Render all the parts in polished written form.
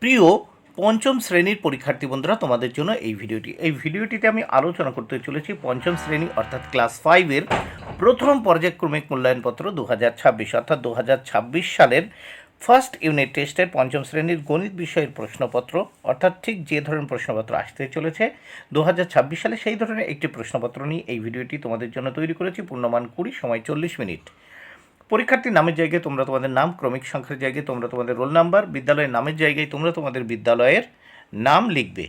প্রিয় পঞ্চম শ্রেণীর পরীক্ষার্থী বন্ধুরা, তোমাদের জন্য এই ভিডিওটিতে আমি আলোচনা করতে চলেছি পঞ্চম শ্রেণী অর্থাৎ ক্লাস 5-এর প্রথম পর্যায়ক্রমিক মূল্যায়নপত্র 2026 অর্থাৎ 2026 সালের ফার্স্ট ইউনিট টেস্টের পঞ্চম শ্রেণীর গণিত বিষয়ের প্রশ্নপত্র, অর্থাৎ ঠিক যে ধরনের প্রশ্নপত্র আসতে চলেছে 2026 সালে সেই ধরনের একটি প্রশ্নপত্র নিয়ে এই ভিডিওটি তোমাদের জন্য তৈরি করেছি। পূর্ণমান 20, সময় 40 মিনিট। পরীক্ষার্থীর নামের জায়গায় তোমরা তোমাদের নাম, ক্রমিক সংখ্যার জায়গায় তোমরা তোমাদের রোল নাম্বার, বিদ্যালয়ের নামের জায়গায় তোমরা তোমাদের বিদ্যালয়ের নাম লিখবে।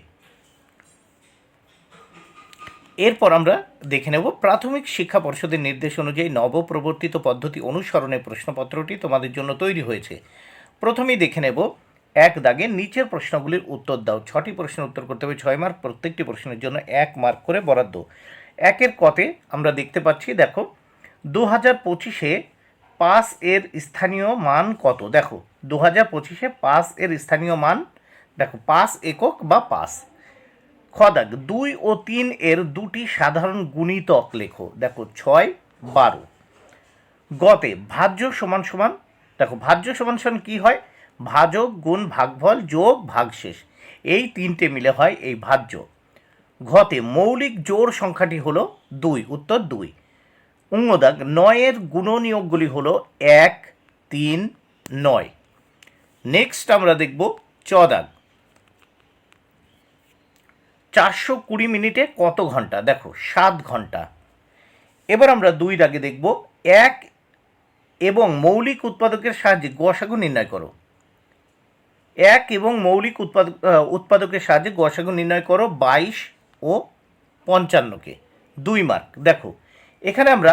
এরপর আমরা দেখে নেব প্রাথমিক শিক্ষা পর্ষদের নির্দেশ অনুযায়ী নবপ্রবর্তিত পদ্ধতি অনুসরণে প্রশ্নপত্রটি তোমাদের জন্য তৈরি হয়েছে। প্রথমেই দেখে নেব এক দাগে নিচের প্রশ্নগুলির উত্তর দাও। 6টি প্রশ্নের উত্তর করতে হবে, 6 মার্ক, প্রত্যেকটি প্রশ্নের জন্য 1 মার্ক করে বরাদ্দ। একের কতে আমরা দেখতে পাচ্ছি, দেখো 2025-এ পাস এর স্থানীয় মান কত? দেখো 2025-এ পাস এর স্থানীয় মান, দেখো পাস একক বা পাস। খ দাগ 2 ও 3 এর দুটি সাধারণ গুণিতক লেখো। দেখো 6, 12। গতে ভাজ্য সমান সমান, দেখো ভাজ্য সমান সমান কী হয়? ভাজক গুণ ভাগফল যোগ ভাগশেষ, এই তিনটে মিলে হয় এই ভাজ্য। ঘতে মৌলিক জোড় সংখ্যাটি হলো 2, উত্তর 2। দাগ 9-এর গুণনীয়কগুলি হলো 1, 3, 9। নেক্সট আমরা দেখব চ দাগ 420 মিনিটে কত ঘন্টা? দেখো 7 ঘন্টা। এবার আমরা 2 দাগে দেখব 1 এবং মৌলিক উৎপাদকের সাহায্যে গসাগু নির্ণয় করো। 1 এবং মৌলিক উৎপাদকের সাহায্যে গসাগু নির্ণয় করো 22 ও 55-কে, 2 মার্ক। দেখো এখানে আমরা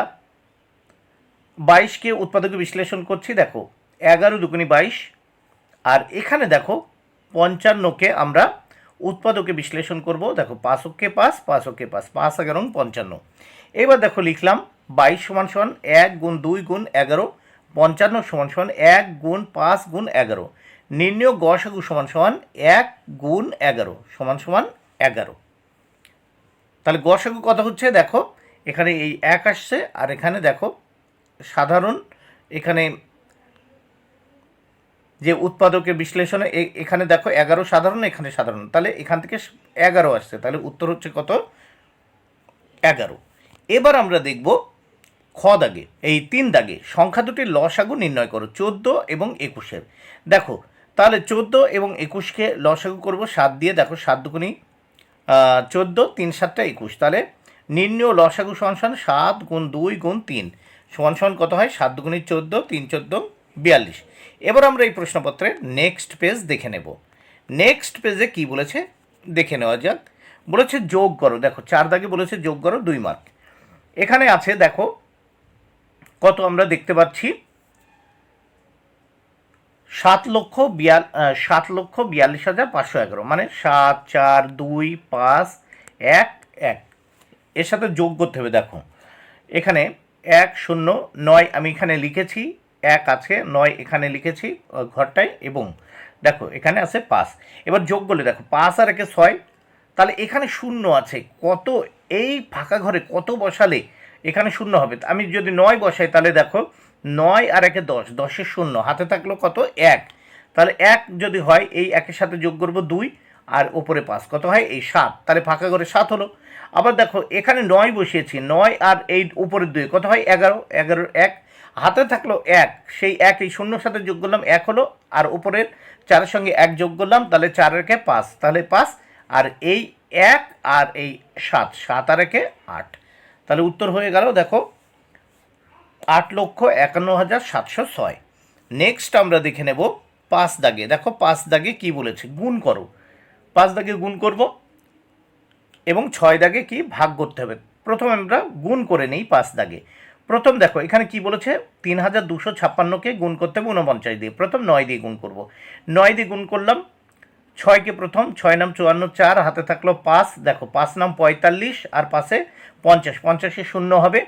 22-কে উৎপাদকে বিশ্লেষণ করছি। দেখো 11 দুগুণী 22, আর এখানে দেখো 55-কে আমরা উৎপাদকে বিশ্লেষণ করব। দেখো 5 অক্ষে 5, 5 অক্ষে 5, 5 11 55। এবার দেখো লিখলাম 22 সমান সমান 1 গুণ 2 গুণ 11, 55 সমান সমান 1 গুণ 5 গুণ 11। নির্ণয় গসাগু সমান সমান 1 গুণ 11 সমান সমান 11। তাহলে গসাগু কত হচ্ছে? দেখো এখানে এই 1 আসছে, আর এখানে দেখো সাধারণ, এখানে যে উৎপাদকের বিশ্লেষণে এখানে দেখো 11 সাধারণ, এখানে সাধারণ, তাহলে এখান থেকে 11 আসছে, তাহলে উত্তর হচ্ছে কত? 11। এবার আমরা দেখব খ দাগে, এই 3 দাগে সংখ্যা দুটির লসাগু নির্ণয় করো 14 এবং 21-এর। দেখো তাহলে 14 এবং 21-কে লসাগু করব 7 দিয়ে। দেখো 7 দুগুণী 14, 3 7 21, তাহলে নির্ণয় লসাগু সমান সমান 7 গুণ 2 গুণ 3 সমান সমান কত হয়? 7 দুগুণী 14, 3 14 42। এবার আমরা এই প্রশ্নপত্রের নেক্সট পেজ দেখে নেব। নেক্সট পেজে কি বলেছে দেখে নেওয়া যাক। বলেছে যোগ করো। দেখো 4 দাগে বলেছে যোগ করো, 2 মার্ক। এখানে আছে দেখো কত আমরা দেখতে পাচ্ছি, 7,42,511, মানে 7 4 2 5 1 1। এর সাথে যোগ করতে হবে। দেখো এখানে 1 0 9 আমি এখানে লিখেছি, 1 আছে, 9 এখানে লিখেছি ঘরটায়, এবং দেখো এখানে আছে 5। এবার যোগ করলে দেখো 5 আর 1 6, তাহলে এখানে শূন্য আছে। কত এই ফাঁকা ঘরে কত বসালে এখানে শূন্য হবে? আমি যদি 9 বসাই, তাহলে দেখো 9 আর 1 10, 10-এর শূন্য, হাতে থাকলো কত? 1। তাহলে 1 যদি হয় এই 1-এর সাথে যোগ করবো 2, আর ওপরে 5, কত হয়? এই 7, তাহলে ফাঁকা ঘরে 7 হলো। আবার দেখো এখানে 9 বসিয়েছি, 9 আর এই উপরের 2, কত হয়? 11, 11 1, হাতে থাকলো 1, সেই 1 এই শূন্যর সাথে যোগ করলাম 1 হলো, আর উপরের 4-এর সঙ্গে 1 যোগ করলাম, তাহলে 4 আর 1 5, তাহলে 5, আর এই 1 আর এই 7, 7 আর 1 8, তাহলে উত্তর হয়ে গেল দেখো 8,51,706। নেক্সট আমরা দেখে নেব 5 দাগে। দেখো 5 দাগে কি বলেছে? গুণ করো। 5 দাগে গুণ করব, এবং 6 দাগে কি ভাগ করতে হবে। প্রথমে আমরা গুণ করে নিই 5 দাগে। প্রথম দেখো এখানে কি বলেছে? 3,256-কে গুণ করতে হবে 49 দিয়ে। প্রথম 9 দিয়ে গুণ করব, 9 দিয়ে গুণ করলাম। 6কে প্রথম, 6 নাম 54, 4 হাতে থাকলো 5, দেখো 5 নাম 45, আর পাশে 50, 50-এ শূন্য হবে।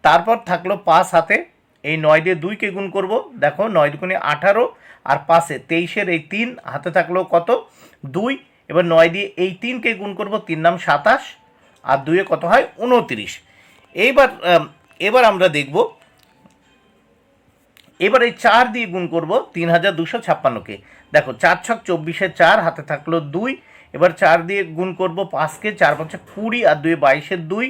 তারপর থাকলো 5 হাতে, এই 9 দিয়ে 2-কে গুণ করব। দেখো 9 দুগুণে 18, আর পাশে 23-এর এই 3, হাতে থাকলো কত? 2। এবার 9 দিয়ে এই 3-কে গুণ করব, 3 নাম 27, আর 2-এ কত হয়? 29। এবার আমরা দেখব এবার এই 4 দিয়ে গুণ করব 3256কে। দেখো 4 ছক 24-এ 4, হাতে থাকলো 2। এবার 4 দিয়ে গুণ করব 5কে, 4 5 20 আর 2 22-এর 2,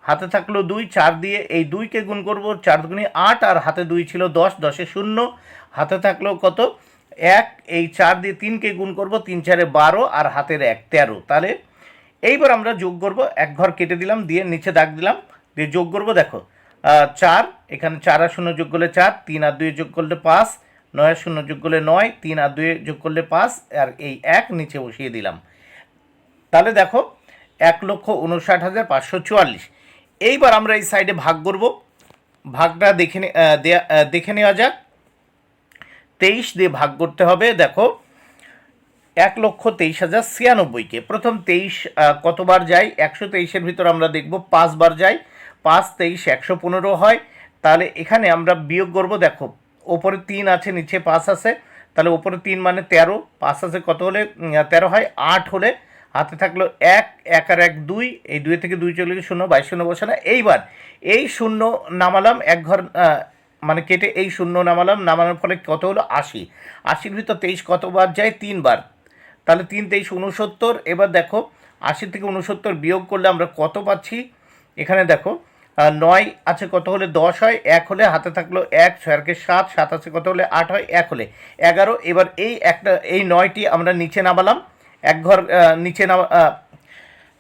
হাতে থাকলো 2। 4 দিয়ে এই 2কে গুণ করব, 4 দুগুণে 8 আর হাতে 2 ছিল 10, 10-এ 0, হাতে থাকলো কত 1। এই 4 দিয়ে 3কে গুণ করব, 3 4-এ 12 আর হাতের 1 13। তাহলে এইবার আমরা যোগ করব, এক ঘর কেটে দিলাম, দিয়ে নিচে দাগ দিলাম, দিয়ে যোগ করব। দেখো 4, এখানে 4 আর 0 যোগ করলে 4, 3 আর 2 যোগ করলে 5, 9 আর 0 যোগ করলে 9, 3 আর 2 যোগ করলে 5, আর এই 1 নিচে বসিয়ে দিলাম। তাহলে দেখো 1,59,544। এইবার আমরা এই সাইডে ভাগ করব। ভাগটা দেখে নেওয়া যাক। 23 দিয়ে ভাগ করতে হবে। দেখো 1,23,096কে প্রথম 23 কতবার যায়, 123-এর ভিতর আমরা দেখব 5 বার যায়। 5 23 115 হয়। তাহলে এখানে আমরা বিয়োগ করব। দেখো ওপরে 3 আছে, নিচে 5 আছে, তাহলে ওপরে 3 মানে 13, 5 আছে কত হলে 13 হয়, 8 হলে হাতে থাকলো 1, 1 আর 1 2, এই 2 থেকে 2 চলে গেলে 0, 22 0 বসে না। এইবার এই 0 নামালাম, এক ঘর মানে কেটে এই 0 নামালাম, নামানোর ফলে কত হলো 80। 80-র ভিতর 23 কতবার যায়, 3 বার। তাহলে 3 23 69। এবার দেখো 80 থেকে 69 বিয়োগ করলে আমরা কত পাচ্ছি, এখানে দেখো 9 আছে কত হলে 10 হয়, 1 হলে হাতে থাকলো 1, 6 আর 7, 7 আছে কত হলে 8 হয়, 1 হলে 11। এবার এই 9টি আমরা নিচে নামালাম, এক ঘর নিচে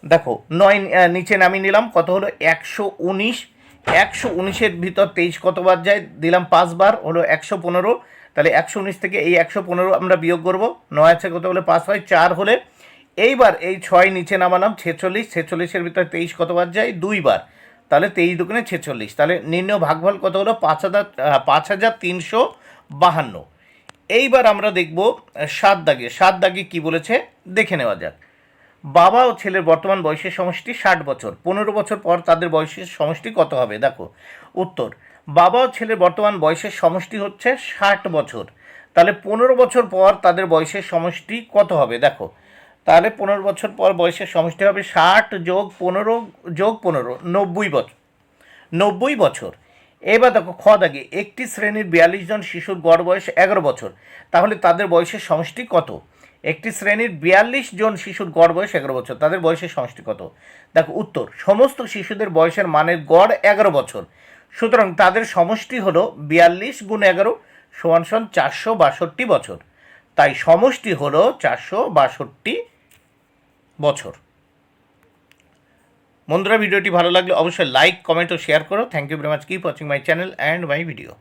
দেখো 9 নিচে নামিয়ে নিলাম, কত হলো 119। 119-এর ভিতর 23 কতবার যায়, দিলাম 5 বার, হলো 115। তাহলে 119 থেকে এই 115 আমরা বিয়োগ করব। 9 আছে কত হলে 5 হয়, 4 হলে। এইবার এই 6 নিচে নামালাম, 46। 46-এর ভিতর 23 কতবার যায়, 2 বার। তাহলে 23 দুগুণে 46। তাহলে নির্ণয় ভাগফল কত হলো 5,352। এইবার আমরা দেখব 7 দাগে। 7 দাগে কী বলেছে দেখে নেওয়া যাক। বাবা ও ছেলের বর্তমান বয়সের সমষ্টি 60 বছর। 15 বছর পর তাদের বয়সের সমষ্টি কত হবে? দেখো উত্তর, বাবা ও ছেলের বর্তমান বয়সের সমষ্টি হচ্ছে 60 বছর। তাহলে 15 বছর পর তাদের বয়সের সমষ্টি কত হবে? দেখো তাহলে 15 বছর পর বয়সের সমষ্টি হবে 60 যোগ 15 যোগ 15, 90 বছর। 90 বছর। এবার দেখো খ দাগে, একটি শ্রেণীর 42 জন শিশুর গড় বয়স 11 বছর, তাহলে তাদের বয়সের সমষ্টি কত? একটি শ্রেণীর 42 জন শিশুর গড় বয়স 11 বছর, তাদের বয়সের সমষ্টি কত? দেখো উত্তর, সমস্ত শিশুদের বয়সের মানের গড় 11 বছর, সুতরাং তাদের সমষ্টি হলো 42 গুণ 11 সমান 462 বছর। তাই সমষ্টি হলো 462 বছর। বন্ধুরা ভিডিওটি ভালো লাগলে অবশ্যই লাইক, কমেন্ট ও শেয়ার করো। Thank you very much. Keep watching my channel and my video.